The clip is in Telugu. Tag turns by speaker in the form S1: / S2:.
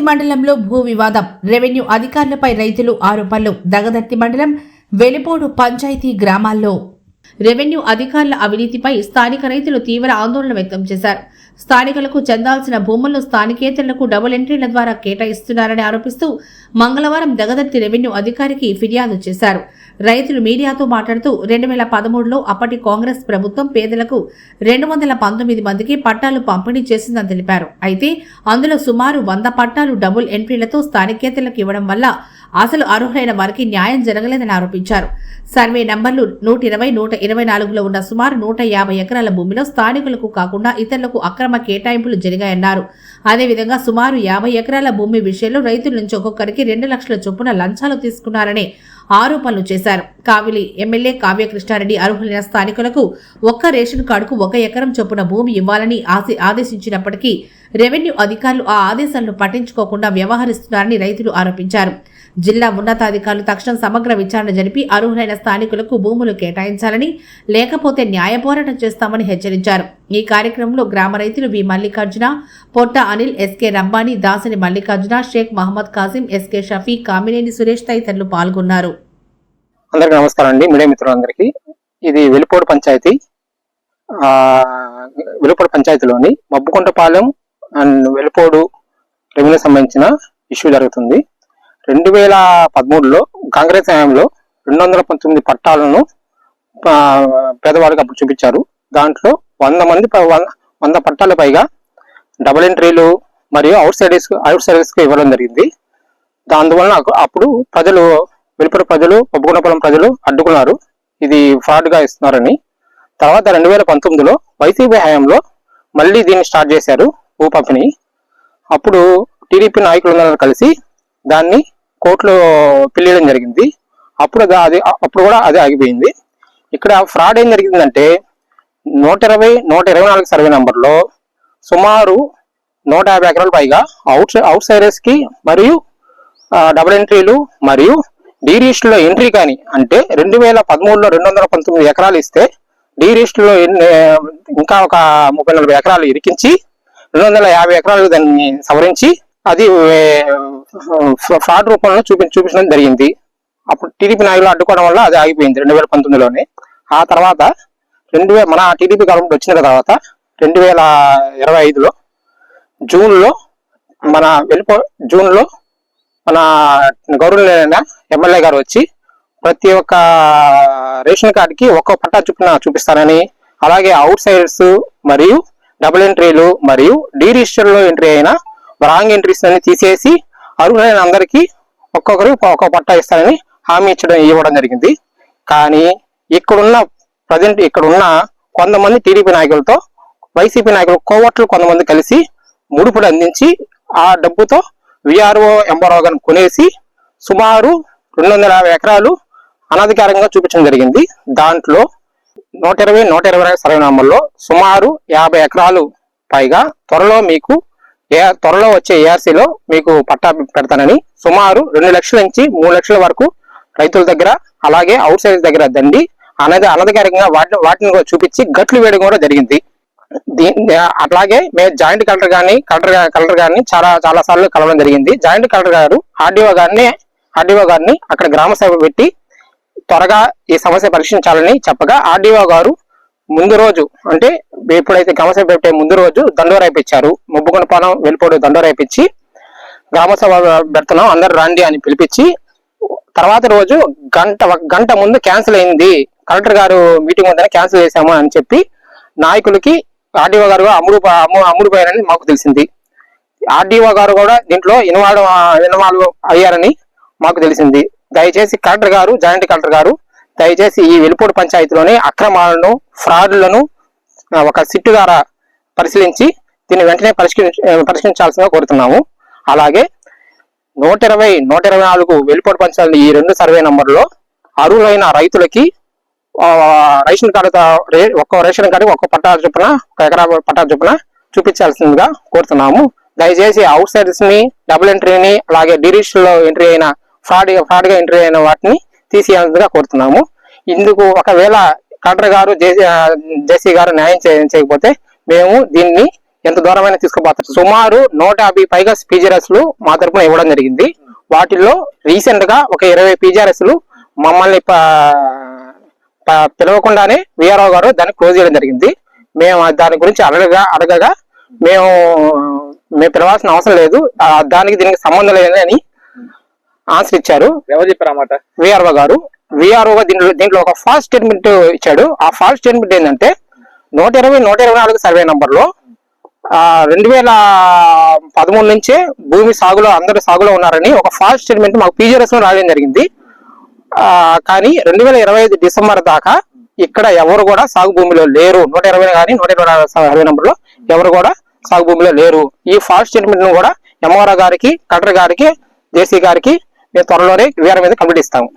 S1: దగదర్తి మండలంలో భూ వివాదం, రెవెన్యూ అధికారులపై రైతులు ఆరోపణలు. దగదర్తి మండలం వెలిపోడు పంచాయతీ గ్రామాల్లో రెవెన్యూ అధికారుల అవినీతిపై స్థానిక రైతులు తీవ్ర ఆందోళన వ్యక్తం చేశారు. స్థానికులకు చెందాల్సిన భూములను స్థానికేతరులకు డబుల్ ఎంట్రీల ద్వారా కేటాయిస్తున్నారని ఆరోపిస్తూ మంగళవారం దగదర్తి రెవెన్యూ అధికారికి ఫిర్యాదు చేశారు. రైతులు మీడియాతో మాట్లాడుతూ 2013లో అప్పటి కాంగ్రెస్ ప్రభుత్వం పేదలకు 219 మందికి పట్టాలు పంపిణీ చేసిందని తెలిపారు. అయితే అందులో సుమారు 100 పట్టాలు డబుల్ ఎంట్రీలతో స్థానికేతరులకు ఇవ్వడం వల్ల అసలు అర్హులైన వారికి న్యాయం జరగలేదని ఆరోపించారు. సర్వే నంబర్లు 120, 124లో ఉన్న సుమారు 150 ఎకరాల భూమిలో స్థానికులకు కాకుండా ఇతరులకు అక్రమ కేటాయింపులు జరిగాయన్నారు. అదేవిధంగా సుమారు 50 ఎకరాల భూమి విషయంలో రైతుల నుంచి ఒక్కొక్కరికి 2 లక్షల చొప్పున లంచాలు తీసుకున్నారని ఆరోపణలు చేశారు. కావిలి ఎమ్మెల్యే కావ్యకృష్ణారెడ్డి అర్హులైన స్థానికులకు ఒక్క రేషన్ కార్డుకు 1 ఎకరం చొప్పున భూమి ఇవ్వాలని ఆదేశించినప్పటికీ రెవెన్యూ అధికారులు ఆ ఆదేశాలను పట్టించుకోకుండా వ్యవహరిస్తున్నారని రైతులు ఆరోపించారు. జిల్లా ఉన్నతాధికారులు తక్షణం సమగ్ర విచారణ జరిపి అర్హులైన స్థానికులకు భూములు కేటాయించాలని, లేకపోతే న్యాయ పోరాటం చేస్తామని హెచ్చరించారు. ఈ కార్యక్రమంలో గ్రామ రైతులు వి మల్లికార్జున, పొట్ట అనిల్, ఎస్కే రంబానీ, దాసని మల్లికార్జున, షేక్ మహమ్మద్ కాసిం, ఎస్కే షఫీ, కామినేని సురేష్ తదితరులు పాల్గొన్నారు.
S2: అందరికీ నమస్కారం అండి. మీడియా మిత్రులందరికీ. ఇది వెలిపోడు పంచాయతీ. వెలిపోడు పంచాయతీలోని మబ్బుకుంటపాలెం అండ్ వెలిపోడు రెవెన్యూ సంబంధించిన ఇష్యూ జరుగుతుంది. 2013లో కాంగ్రెస్ హయాంలో 219 పట్టాలను పేదవాళ్ళకి అప్పుడు చూపించారు. దాంట్లో 100 పట్టాల పైగా డబుల్ ఎంట్రీలు మరియు అవుట్ సైడర్స్ కి ఇవ్వడం జరిగింది. అందువలన అప్పుడు ప్రజలు, వెలుపల ప్రజలు, మబ్బుకుంటపాలెం ప్రజలు అడ్డుకున్నారు, ఇది ఫ్రాడ్ గా ఇస్తున్నారని. తర్వాత 2019లో వైసీపీ హయాంలో మళ్ళీ దీన్ని స్టార్ట్ చేశారు, భూ పంపిణీ. అప్పుడు టీడీపీ నాయకులందరూ కలిసి దాన్ని కోర్టులో పిలియడం జరిగింది. అప్పుడు కూడా అదే ఆగిపోయింది. ఇక్కడ ఫ్రాడ్ ఏం జరిగిందంటే 120, 124 సర్వే నంబర్లో సుమారు 150 ఎకరాల పైగా అవుట్ సైడర్స్ కి మరియు డబుల్ ఎంట్రీలు మరియు డీ రిజిస్టర్ లో ఎంట్రీ కానీ, అంటే 2013లో 219 ఎకరాలు ఇస్తే డీ రిజిస్టర్ లో ఇంకా ఒక 30-40 ఎకరాలు ఇరికించి 250 ఎకరాలు దాన్ని సవరించి అది ఫ్రాడ్ రూపంలో చూపించడం జరిగింది. అప్పుడు టీడీపీ నాయకులు అడ్డుకోవడం వల్ల అది ఆగిపోయింది 2019లోనే. ఆ తర్వాత మన టీడీపీ గవర్నమెంట్ వచ్చిన తర్వాత 2025లో జూన్లో మన గౌరవనీయులైన ఎమ్మెల్యే గారు వచ్చి ప్రతి ఒక్క రేషన్ కార్డుకి ఒక్కో పట్టా చొప్పున చూపిస్తారని, అలాగే అవుట్ సైడర్స్ మరియు డబుల్ ఎంట్రీలు మరియు డీ రిజిస్టర్ లో ఎంట్రీ అయిన రాంగ్ ఎంట్రీస్ అని తీసేసి అర్హులైన అందరికీ ఒక్కొక్కరు ఒక్కొక్క పట్టా ఇస్తారని హామీ ఇవ్వడం జరిగింది. కానీ ఇక్కడున్న కొంతమంది టీడీపీ నాయకులతో వైసీపీ నాయకులు కోవట్లు కొంతమంది కలిసి ముడుపులు అందించి ఆ డబ్బుతో విఆర్ఓ ఎంఆర్ఓ గారిని కొనేసి సుమారు 250 ఎకరాలు అనధికారంగా చూపించడం జరిగింది. దాంట్లో 120, 120 సర్వే నంబర్లో సుమారు 50 ఎకరాలు పైగా త్వరలో వచ్చే ఏఆర్సీలో మీకు పట్టా పెడతానని సుమారు 2 లక్షల నుంచి 3 లక్షల వరకు రైతుల దగ్గర, అలాగే అవుట్ సైడ్ దగ్గర దండి అనధికారికంగా వాటిని కూడా చూపించి గట్లు వేయడం కూడా జరిగింది. అట్లాగే మేము జాయింట్ కలెక్టర్ గారిని చాలా సార్లు కలవడం జరిగింది. జాయింట్ కలెక్టర్ గారు ఆర్డీఓ గారిని అక్కడ గ్రామ సభ పెట్టి త్వరగా ఈ సమస్య పరిష్కరించాలని చెప్పగా ఆర్డీఓ గారు ముందు రోజు, అంటే ఎప్పుడైతే గ్రామ సభ పెట్టే ముందు రోజు దండోరా ఇప్పించారు. మబ్బుకుంటపాలెం వెలిపోడు దండోరా ఇప్పించి గ్రామ సభ పెడుతున్నాం అందరు రండి అని పిలిపించి, తర్వాత రోజు గంట ముందు క్యాన్సిల్ అయింది, కలెక్టర్ గారు మీటింగ్ ఉందని క్యాన్సిల్ చేశాము అని చెప్పి నాయకులకి ఆర్డీఓ గారు అమ్ముడుపోయారని మాకు తెలిసింది. ఆర్డీఓ గారు కూడా దీంట్లో ఇన్వాల్వ్ అయ్యారని మాకు తెలిసింది. దయచేసి జాయింట్ కలెక్టర్ గారు దయచేసి ఈ వెలిపోడు పంచాయతీలోని అక్రమాలను, ఫ్రాడ్లను ఒక సిట్టు ద్వారా పరిశీలించి దీన్ని వెంటనే పరిష్కరించాల్సిందిగా కోరుతున్నాము. అలాగే 120, 124 వెలిపోడు పంచాయతీ ఈ 2 సర్వే నంబర్లో అర్హులైన రైతులకి రేషన్ కార్డు ఒక్కో రేషన్ కార్డు ఒక్క పట్టా చొప్పున, 1 ఎకరా పట్టా చొప్పున చూపించాల్సిందిగా కోరుతున్నాము. దయచేసి అవుట్ సైడర్స్ ని, డబుల్ ఎంట్రీని, అలాగే డీ రిజిస్టర్ లో ఎంట్రీ అయిన ఫ్రాడ్ గా ఎంట్రీ అయిన వాటిని తీసేయాల్సిందిగా కోరుతున్నాము. ఇందుకు ఒకవేళ కలెక్టర్ గారు, జేసీ గారు న్యాయం చేయకపోతే మేము దీన్ని ఎంత దూరమైనా తీసుకుపోతారు. సుమారు 150 పైగా పీజీఆర్ఎస్లు మా తరపున ఇవ్వడం జరిగింది. వాటిల్లో రీసెంట్ గా ఒక 20 పీజీఆర్ఎస్లు మమ్మల్ని పిలవకుండానే విఆర్ఓ గారు దాన్ని క్లోజ్ చేయడం జరిగింది. మేము దాని గురించి అడగగా మేము పిలవాల్సిన అవసరం లేదు, దానికి దీనికి సంబంధం లేదని అని ఆన్సర్ ఇచ్చారు.
S3: ఎవరు చెప్పారు అన్నమాట?
S2: విఆర్ఓ గారు. విఆర్ఓ దీంట్లో ఒక ఫాల్స్ స్టేట్మెంట్ ఇచ్చాడు. ఆ ఫాల్స్ స్టేట్మెంట్ ఏంటంటే 124 సర్వే నంబర్లో 2013 నుంచే భూమి సాగులో అందరూ సాగులో ఉన్నారని ఒక ఫాల్స్ స్టేట్మెంట్ మాకు పీజీఆర్ఎస్ లో రాయడం జరిగింది. కానీ 2025 డిసెంబర్ దాకా ఇక్కడ ఎవరు కూడా సాగు భూమిలో లేరు. 120 కానీ 124 సర్వే నంబర్లో ఎవరు కూడా సాగు భూమిలో లేరు. ఈ ఫాల్స్ స్టేట్మెంట్ ను కూడా ఎంఆర్ఓ గారికి, కలెక్టర్ గారికి, జేసీ గారికి మేము త్వరలోనే వీఆర్ మీద కంప్లీట్ ఇస్తాము.